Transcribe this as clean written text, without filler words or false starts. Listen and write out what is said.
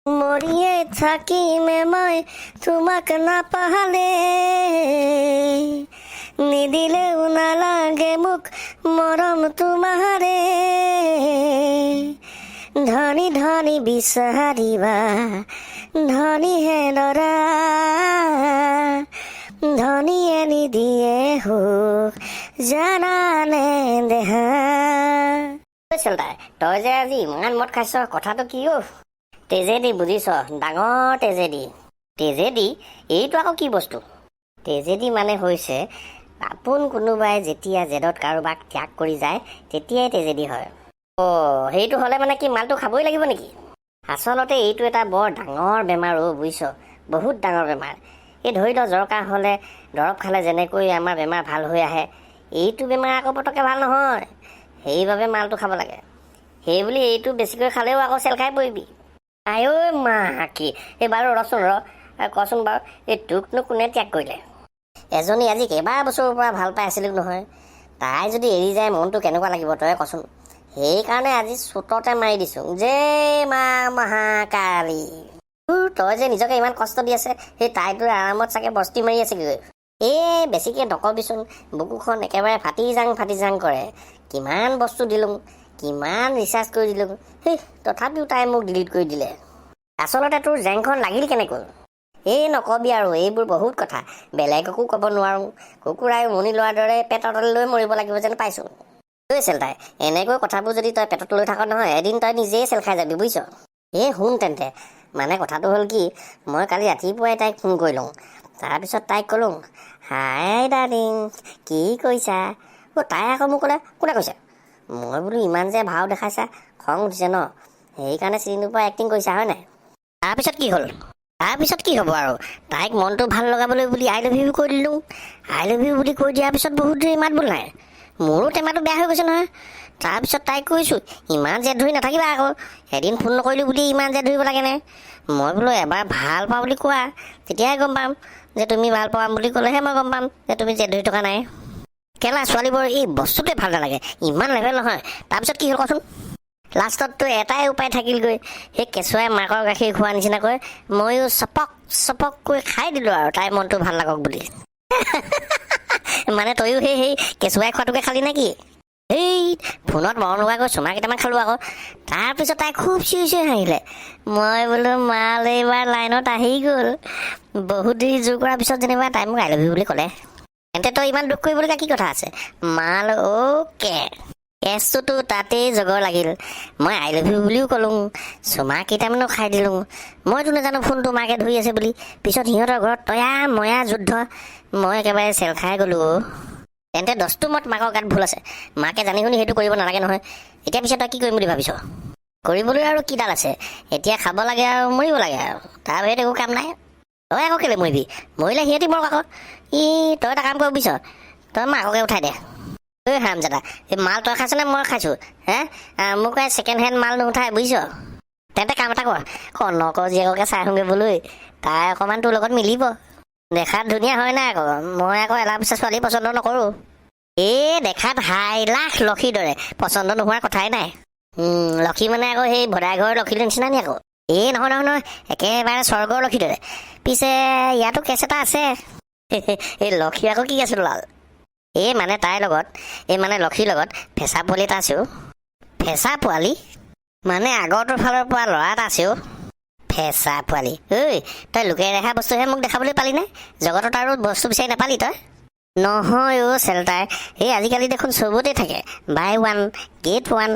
মৰিয়ে থাকিমে মই তোমাক নাপাহলে, নিদিলেও নালাগে মোক মৰম তোমাৰে। ধনী ধনী বিচাৰিবা ধনীহে ল'ৰা, ধনীয়ে নিদিয়ে সুখ জানানে দেহা। তই যে আজি ইমান মদ খাইছ, কথাটো কি অ? তেজেদি বুজিছ, ডাঙৰ তেজেদি। তেজেদি এইটো আকৌ কি বস্তু? তেজেদি মানে হৈছে আপোন কোনোবাই যেতিয়া জেদত কাৰোবাক ত্যাগ কৰি যায় তেতিয়াই তেজেদি হয়। সেইটো হ'লে মানে কি মালটো খাবই লাগিব নেকি? আচলতে এইটো এটা বৰ ডাঙৰ বেমাৰ অ, বুজিছ, বহুত ডাঙৰ বেমাৰ। এই ধৰি লওক জ্বৰ কাহ হ'লে দৰৱ খালে যেনেকৈ আমাৰ বেমাৰ ভাল হৈ আহে, এইটো বেমাৰ আকৌ পটককৈ ভাল নহয়। সেইবাবে মালটো খাব লাগে। সেইবুলি এইটো বেছিকৈ খালেও আকৌ চেল খাই পৰিবি। আই ঐ মা কি এই বাৰু ৰচোন কচোন বাৰু, এই তোকনো কোনে ত্যাগ কৰিলে? এজনী আজি কেইবা বছৰৰ পৰা ভাল পাই আছিলোঁ নহয়, তাই যদি এৰি যায় মনটো কেনেকুৱা লাগিব তই কচোন। সেইকাৰণে আজি চোততে মাৰি দিছোঁ, জে মা মহাকালী। তই যে নিজকে ইমান কষ্ট দি আছে, সেই তাইতো আৰামত চাগে বস্তি মাৰি আছেগৈ। বেছিকৈ নকবিচোন, বুকুখন একেবাৰে ফাটি জাং কৰে। কিমান বস্তু দিলোঁ, কিমান ৰিচাৰ্জ কৰি দিলোঁ, তথাপিও তাই মোক ডিলিট কৰি দিলে। আচলতে তোৰ জেংখন লাগিল কেনেকৈ? নকবি আৰু, এইবোৰ বহুত কথা, বেলেগকো ক'ব নোৱাৰোঁ। কুকুৰাই উমনি লোৱাৰ দৰে পেটত লৈ মৰিব লাগিব যেন পাইছোঁ। চেল তাই এনেকৈ কথাবোৰ যদি তই পেটত লৈ থাক নহয়, এদিন তই নিজেই চেল খাই যাবি বুজিছ। শুন তেন্তে, মানে কথাটো হ'ল কি, মই কালি ৰাতিপুৱাই তাইক ফোন কৰি লওঁ। তাৰপিছত তাইক ক'লোঁ, হাই ডাৰ্লিং কি কৰিছা? তাই আকৌ মোক ক'লে, কোনে কৈছে? মই বোলো ইমান যে ভাও দেখাইছা, খং উঠিছে ন, সেইকাৰণে চিনি নোপোৱা এক্টিং কৰিছা হয় নাই? তাৰপিছত কি হ'ল? তাৰপিছত কি হ'ব আৰু, তাইক মনটো ভাল লগাবলৈ বুলি আই লাভ ইউ কৈ দিলোঁ। আই লাভ ইউ বুলি কৈ দিয়াৰ পিছত বহুত দেৰি মাত বোল নাই, মোৰো টেমাটো বেয়া হৈ গৈছে নহয়। তাৰপিছত তাইক কৈছোঁ, ইমান জেদ ধৰি নাথাকিবা আকৌ, এদিন ফোন নকৰিলোঁ বুলি ইমান জেদ ধৰিব লাগেনে? মই বোলো এবাৰ ভাল পাওঁ বুলি কোৱা, তেতিয়াহে গম পাম যে তুমি ভাল পাম বুলি ক'লেহে মই গম পাম যে তুমি জেদ ধৰি থকা নাই। কেলা ছোৱালীবোৰ এই বস্তুটোৱে ভাল নালাগে, ইমান লেভেল নহয়। তাৰপিছত কি হ'ল কচোন? লাষ্টততো এটাই উপায় থাকিলগৈ, সেই কেঁচুৱাই মাকৰ গাখীৰ খোৱা নিচিনাকৈ ময়ো চপককৈ খাই দিলোঁ আৰু তাইৰ মনটো ভাল লাগক বুলি। মানে তয়ো সেই কেঁচুৱাই খোৱাটোকে খালি নেকি? ফোনত মৰম লগাকৈ চুমা কেইটামান খালোঁ আকৌ। তাৰপিছত তাই খুব চিঞৰি চিঞৰি হাঁহিলে। মই বোলো মাল এইবাৰ লাইনত আহি গ'ল। বহুত দেৰি জোৰ কৰাৰ পিছত যেনিবা তাই মোক আই লাভ ইউ বুলি ক'লে। তেন্তে তই ইমান দুখ কৰিবলগীয়া কি কথা আছে? মাল অ'কে, কেছটোতো তাতেই জগৰ লাগিল। মই আই লাভ ইউ বুলিও ক'লোঁ, চুমা কেইটামানো খাই দিলোঁ। মইতো নাজানো ফোনটো মাকে ধৰি আছে বুলি। পিছত সিহঁতৰ ঘৰত তয়া ময়া যুদ্ধ, মই একেবাৰে চেল খাই গ'লোঁ। তেন্তে দহটো মত মাকৰ গাত ভুল আছে, মাকে জানি শুনি সেইটো কৰিব নালাগে নহয়। এতিয়া পিছত তই কি কৰিম বুলি ভাবিছ? কৰিবলৈ আৰু কিডাল আছে, এতিয়া খাব লাগে আৰু মৰিব লাগে আৰু, তাৰ বাহিৰত একো কাম নাই। তই আকৌ কেলৈ মৰিবি? মৰিলে সিহঁতি মৰক আকৌ। তই এটা কাম কৰ বুজিছ, তই মাককে উঠাই দে। হাৰামজাদা, এই মাল তই খাইছনে মই খাইছোঁ? মোক ছেকেণ্ড হেণ্ড মাল নুঠাই বুজিছ। তেন্তে কাম এটা কৰ, কনকৰ জীয়েককে চাই আহোঁগৈ বোলৈ, তাই অকণমান তোৰ লগত মিলিব। দেখাত ধুনীয়া হয় নাই আকৌ, মই আকৌ এলা পিছা ছোৱালী পচন্দ নকৰোঁ। দেখাত হাই লাখ লক্ষীৰ দৰে, পচন্দ নোহোৱাৰ কথাই নাই। লক্ষী মানে আকৌ সেই ভদাই ঘৰৰ লক্ষীৰ নিচিনা নি আকৌ? নহয়, একেবাৰে স্বৰ্গৰ লক্ষীৰ দৰে। পিছে ইয়াতো কেছ এটা আছে। এই লক্ষী আকৌ কি আছিল লাল? মানে তাইৰ লগত, মানে লক্ষীৰ লগত ফেঁচা পোৱালি এটা আছে। ফেঁচা পোৱালি? মানে আগৰটোৰ ফালৰ পৰা ল'ৰা এটা আছে। ফেঁচা পোৱালি? তই লোকে দেখা বস্তুহে মোক দেখাবলৈ পালি নে? জগতত আৰু বস্তু বিচাৰি নাপালি তই? নহয় চেল্টাৰ, আজিকালি দেখোন চবতে থাকে, বাই ওৱান গেট ওৱান।